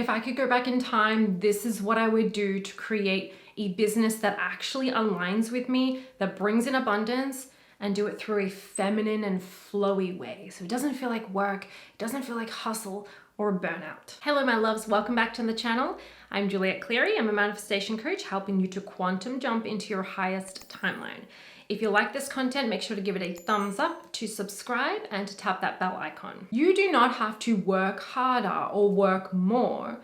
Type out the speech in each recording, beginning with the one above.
if I could go back in time, this is what I would do to create a business that actually aligns with me, that brings in abundance, and do it through a feminine and flowy way. So it doesn't feel like work, it doesn't feel like hustle or burnout. Hello, my loves, welcome back to the channel. I'm Juliette Cleary. I'm a manifestation coach helping you to quantum jump into your highest timeline. If you like this content, make sure to give it a thumbs up, to subscribe, and to tap that bell icon. You do not have to work harder or work more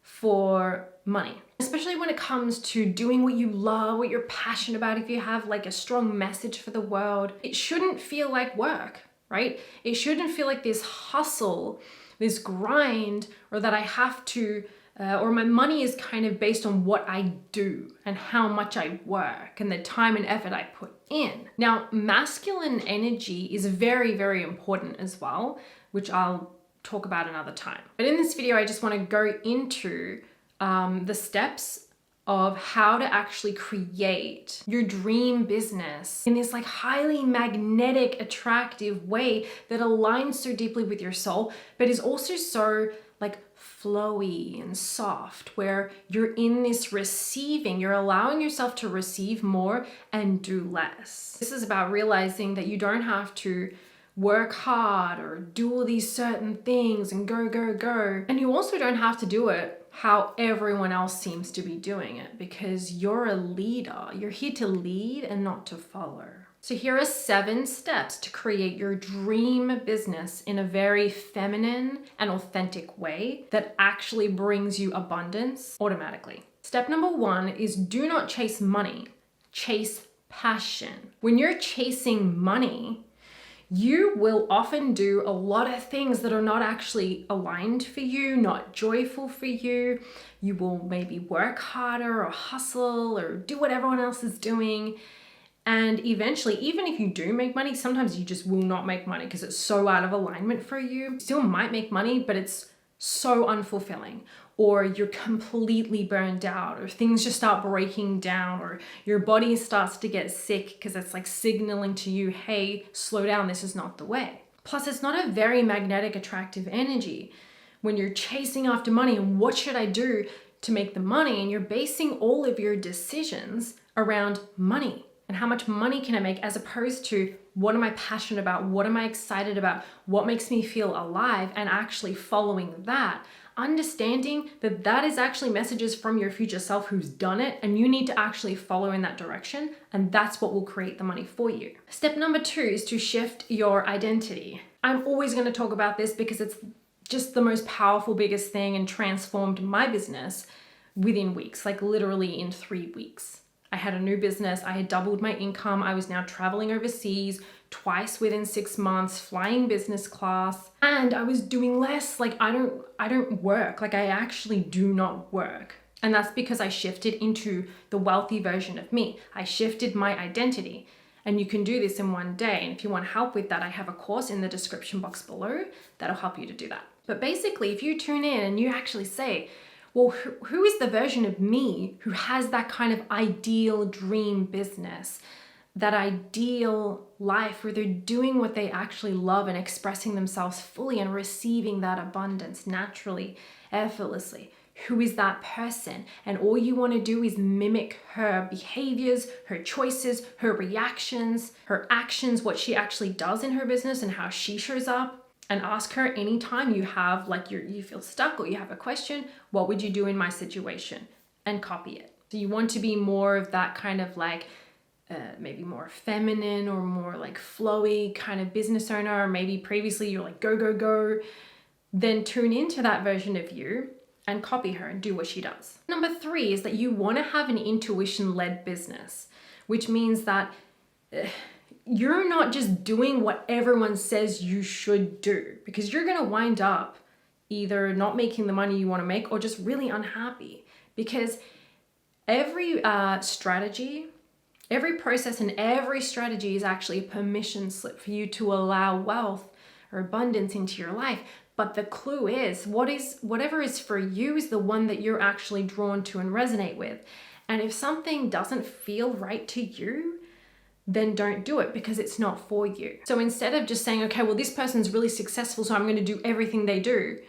for money, especially when it comes to doing what you love, what you're passionate about. If you have like a strong message for the world, it shouldn't feel like work, right? It shouldn't feel like this hustle, this grind, or that I have to, or my money is kind of based on what I do and how much I work and the time and effort I put in. Now, masculine energy is very, very important as well, which I'll talk about another time. But in this video, I just want to go into the steps of how to actually create your dream business in this like highly magnetic, attractive way that aligns so deeply with your soul, but is also so like flowy and soft, where you're in this receiving, you're allowing yourself to receive more and do less. This is about realizing that you don't have to work hard or do all these certain things and go, go, go. And you also don't have to do it how everyone else seems to be doing it, because you're a leader. You're here to lead and not to follow. So here are 7 steps to create your dream business in a very feminine and authentic way that actually brings you abundance automatically. Step number 1 is do not chase money, chase passion. When you're chasing money, you will often do a lot of things that are not actually aligned for you, not joyful for you. You will maybe work harder or hustle or do what everyone else is doing. And eventually, even if you do make money, sometimes you just will not make money because it's so out of alignment for you. You still might make money, but it's so unfulfilling, or you're completely burned out, or things just start breaking down, or your body starts to get sick because it's like signaling to you, hey, slow down, this is not the way. Plus, it's not a very magnetic, attractive energy when you're chasing after money and what should I do to make the money, and you're basing all of your decisions around money and how much money can I make, as opposed to what am I passionate about, what am I excited about, what makes me feel alive, and actually following that. Understanding that that is actually messages from your future self who's done it, and you need to actually follow in that direction, and that's what will create the money for you. Step number 2 is to shift your identity. I'm always going to talk about this because it's just the most powerful, biggest thing, and transformed my business within weeks, like literally in 3 weeks. I had a new business, I had doubled my income, I was now traveling overseas twice within 6 months, flying business class, and I was doing less. Like I don't work, like I actually do not work. And that's because I shifted into the wealthy version of me. I shifted my identity. And you can do this in one day. And if you want help with that, I have a course in the description box below that'll help you to do that. But basically, if you tune in and you actually say, well, who is the version of me who has that kind of ideal dream business, that ideal life where they're doing what they actually love and expressing themselves fully and receiving that abundance naturally, effortlessly? Who is that person? And all you want to do is mimic her behaviors, her choices, her reactions, her actions, what she actually does in her business and how she shows up. And ask her anytime you have, like you feel stuck or you have a question, what would you do in my situation? And copy it. So you want to be more of that kind of like, maybe more feminine or more like flowy kind of business owner, or maybe previously you're like, go, go, go. Then tune into that version of you and copy her and do what she does. Number 3 is that you want to have an intuition-led business, which means that you're not just doing what everyone says you should do, because you're going to wind up either not making the money you want to make or just really unhappy, because every strategy, every process and every strategy is actually a permission slip for you to allow wealth or abundance into your life. But the clue is whatever is for you is the one that you're actually drawn to and resonate with. And if something doesn't feel right to you, then don't do it, because it's not for you. So instead of just saying, okay, well, this person's really successful, so I'm going to do everything they do.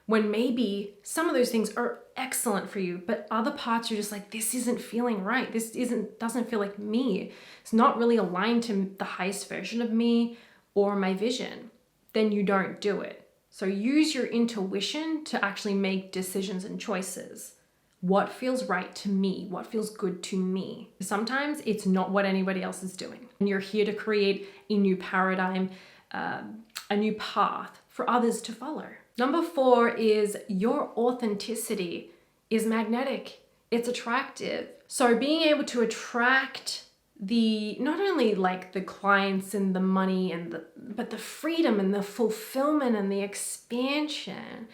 when maybe some of those things are excellent for you, but other parts are just like, this isn't feeling right. Doesn't feel like me. It's not really aligned to the highest version of me or my vision. Then you don't do it. So use your intuition to actually make decisions and choices. What feels right to me? What feels good to me? Sometimes it's not what anybody else is doing. And you're here to create a new paradigm, a new path for others to follow. Number 4 is your authenticity is magnetic. It's attractive. So being able to attract not only like the clients and the money but the freedom and the fulfillment and the expansion,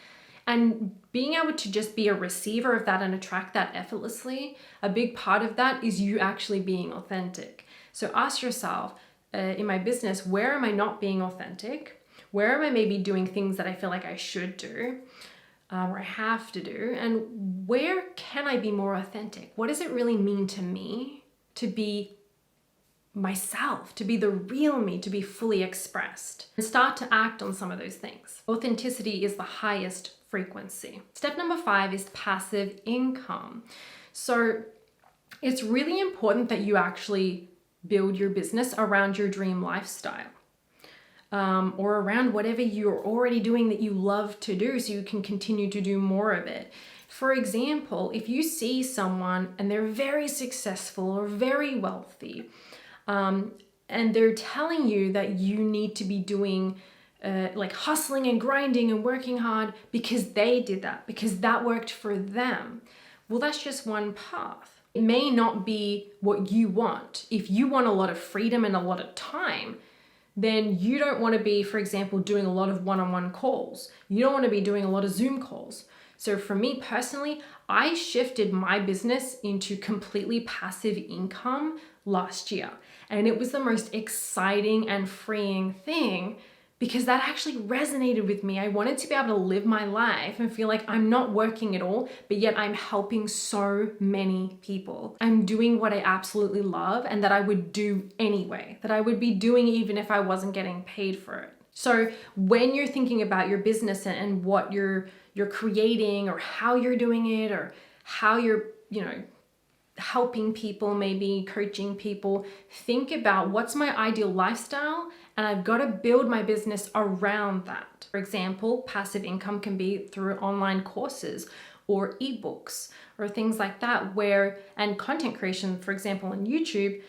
and being able to just be a receiver of that and attract that effortlessly, a big part of that is you actually being authentic. So ask yourself, in my business, where am I not being authentic? Where am I maybe doing things that I feel like I should do or I have to do? And where can I be more authentic? What does it really mean to me to be myself, to be the real me, to be fully expressed? And start to act on some of those things. Authenticity is the highest frequency. Step number 5 is passive income. So it's really important that you actually build your business around your dream lifestyle. Or around whatever you're already doing that you love to do, so you can continue to do more of it. For example, if you see someone and they're very successful or very wealthy, and they're telling you that you need to be doing like hustling and grinding and working hard because they did that, because that worked for them. Well, that's just one path. It may not be what you want. If you want a lot of freedom and a lot of time, then you don't want to be, for example, doing a lot of one-on-one calls. You don't want to be doing a lot of Zoom calls. So for me personally, I shifted my business into completely passive income last year. And it was the most exciting and freeing thing because that actually resonated with me. I wanted to be able to live my life and feel like I'm not working at all, but yet I'm helping so many people. I'm doing what I absolutely love and that I would do anyway, that I would be doing even if I wasn't getting paid for it. So when you're thinking about your business and what you're creating or how you're doing it or how you're, helping people, maybe coaching people, think about what's my ideal lifestyle, and I've got to build my business around that. For example, passive income can be through online courses or ebooks or things like that, and content creation, for example, on YouTube,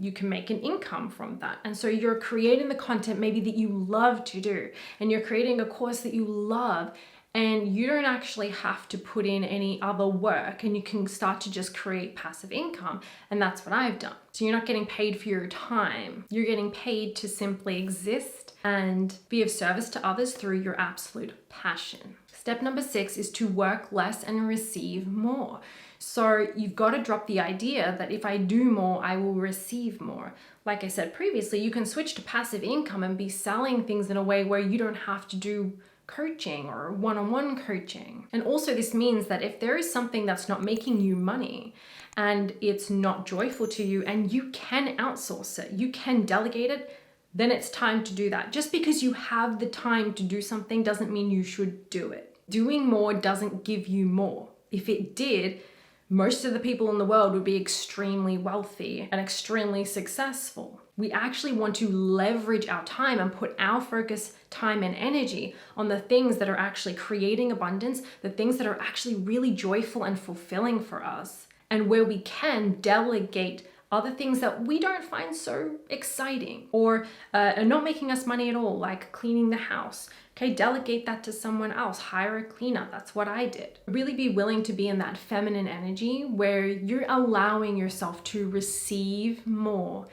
you can make an income from that. And so you're creating the content maybe that you love to do, and you're creating a course that you love, and you don't actually have to put in any other work, and you can start to just create passive income. And that's what I've done. So you're not getting paid for your time. You're getting paid to simply exist and be of service to others through your absolute passion. Step number 6 is to work less and receive more. So you've got to drop the idea that if I do more, I will receive more. Like I said previously, you can switch to passive income and be selling things in a way where you don't have to do coaching or one-on-one coaching. And also this means that if there is something that's not making you money and it's not joyful to you and you can outsource it, you can delegate it, then it's time to do that. Just because you have the time to do something doesn't mean you should do it. Doing more doesn't give you more. If it did, most of the people in the world would be extremely wealthy and extremely successful. We actually want to leverage our time and put our focus, time, and energy on the things that are actually creating abundance, the things that are actually really joyful and fulfilling for us, and where we can delegate other things that we don't find so exciting or are not making us money at all, like cleaning the house. Okay, delegate that to someone else, hire a cleaner. That's what I did. Really be willing to be in that feminine energy where you're allowing yourself to receive more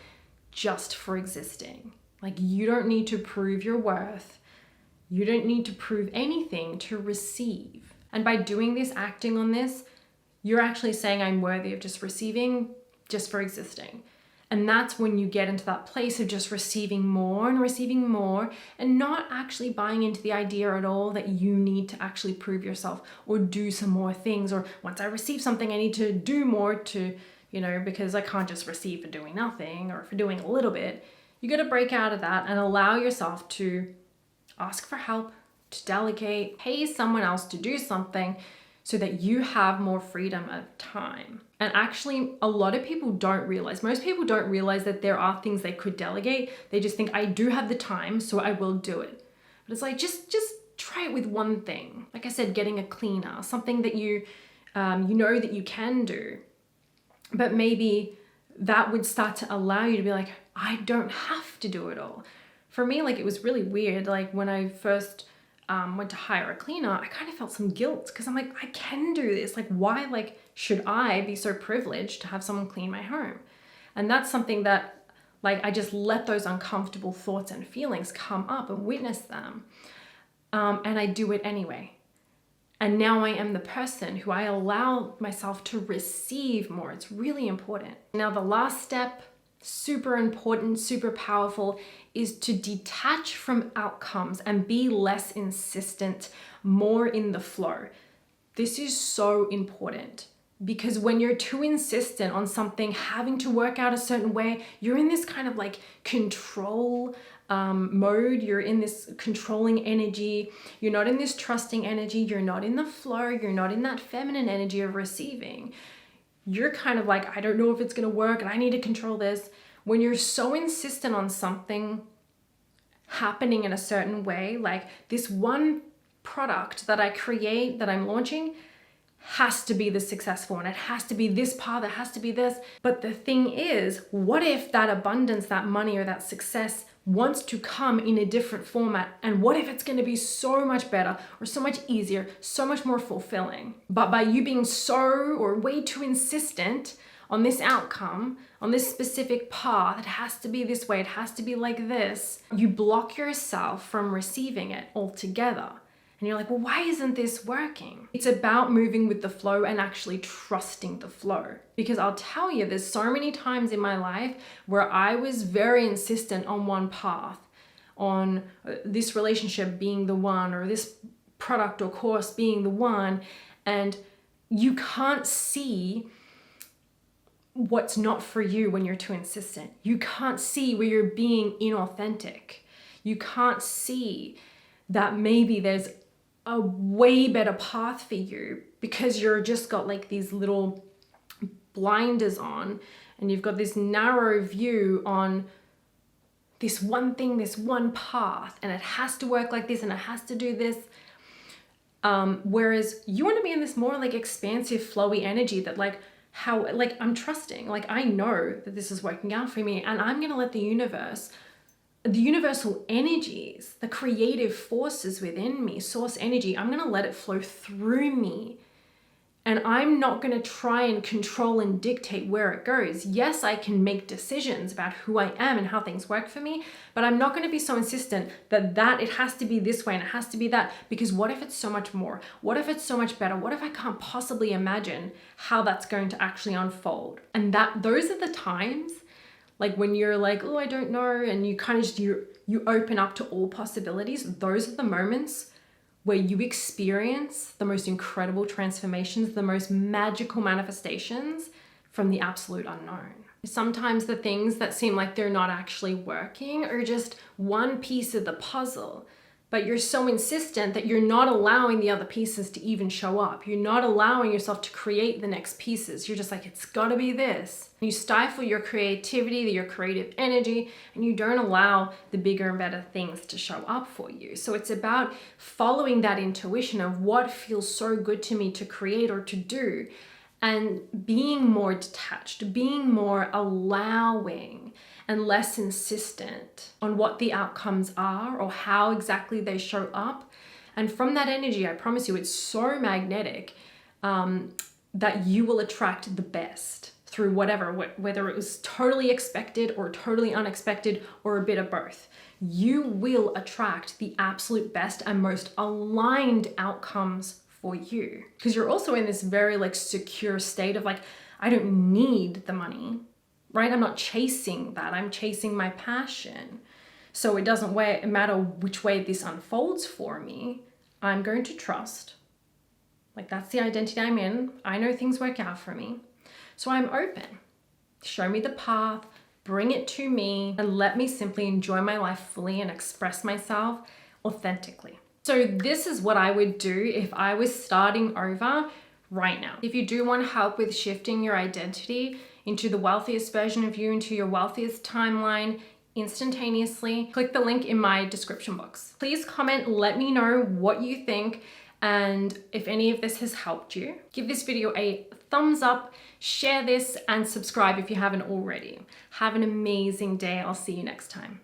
just for existing. Like, you don't need to prove your worth. You don't need to prove anything to receive. And by doing this, acting on this, you're actually saying, I'm worthy of just receiving, just for existing. And that's when you get into that place of just receiving more and not actually buying into the idea at all that you need to actually prove yourself or do some more things, or once I receive something, I need to do more to, because I can't just receive for doing nothing or for doing a little bit. You got to break out of that and allow yourself to ask for help, to delegate, pay someone else to do something so that you have more freedom of time. And actually, a lot of people don't realize, most people don't realize that there are things they could delegate. They just think, I do have the time, so I will do it. But it's like, just try it with one thing. Like I said, getting a cleaner, something that you know that you can do. But maybe that would start to allow you to be like, I don't have to do it all. For me, like, it was really weird. Like, when I first went to hire a cleaner, I kind of felt some guilt because I'm like, I can do this. Like, why, like, should I be so privileged to have someone clean my home? And that's something that, like, I just let those uncomfortable thoughts and feelings come up and witness them. And I do it anyway. And now I am the person who I allow myself to receive more. It's really important. Now, the last step, super important, super powerful, is to detach from outcomes and be less insistent, more in the flow. This is so important because when you're too insistent on something having to work out a certain way, you're in this kind of like control mode. You're in this controlling energy. You're not in this trusting energy. You're not in the flow. You're not in that feminine energy of receiving. You're kind of like, I don't know if it's going to work and I need to control this. When you're so insistent on something happening in a certain way, like this one product that I create, that I'm launching, has to be the successful one. It has to be this path. It has to be this. But the thing is, what if that abundance, that money, or that success wants to come in a different format? And what if it's going to be so much better or so much easier, so much more fulfilling? But by you being so or way too insistent on this outcome, on this specific path, it has to be this way, it has to be like this, you block yourself from receiving it altogether. And you're like, well, why isn't this working? It's about moving with the flow and actually trusting the flow. Because I'll tell you, there's so many times in my life where I was very insistent on one path, on this relationship being the one, or this product or course being the one. And you can't see what's not for you when you're too insistent. You can't see where you're being inauthentic. You can't see that maybe there's a way better path for you because you're just got like these little blinders on and you've got this narrow view on this one thing, this one path, and it has to work like this and it has to do this. Whereas you want to be in this more like expansive, flowy energy that like how, like, I'm trusting, like I know that this is working out for me, and I'm going to let the universal energies, the creative forces within me, source energy, I'm going to let it flow through me. And I'm not going to try and control and dictate where it goes. Yes, I can make decisions about who I am and how things work for me, but I'm not going to be so insistent that it has to be this way and it has to be that, because what if it's so much more? What if it's so much better? What if I can't possibly imagine how that's going to actually unfold? And those are the times, like when you're like, oh, I don't know, and you kind of just, you open up to all possibilities. Those are the moments where you experience the most incredible transformations, the most magical manifestations from the absolute unknown. Sometimes the things that seem like they're not actually working are just one piece of the puzzle, but you're so insistent that you're not allowing the other pieces to even show up. You're not allowing yourself to create the next pieces. You're just like, it's gotta be this. You stifle your creativity, your creative energy, and you don't allow the bigger and better things to show up for you. So it's about following that intuition of what feels so good to me to create or to do, and being more detached, being more allowing, and less insistent on what the outcomes are or how exactly they show up. And from that energy, I promise you, it's so magnetic that you will attract the best through whatever, whether it was totally expected or totally unexpected or a bit of both. You will attract the absolute best and most aligned outcomes for you, because you're also in this very like secure state of like, I don't need the money. Right? I'm not chasing that. I'm chasing my passion. So it doesn't matter which way this unfolds for me. I'm going to trust. Like, that's the identity I'm in. I know things work out for me. So I'm open. Show me the path, bring it to me, and let me simply enjoy my life fully and express myself authentically. So this is what I would do if I was starting over right now. If you do want help with shifting your identity into the wealthiest version of you, into your wealthiest timeline instantaneously, click the link in my description box. Please comment, let me know what you think, and if any of this has helped you. Give this video a thumbs up, share this, and subscribe if you haven't already. Have an amazing day. I'll see you next time.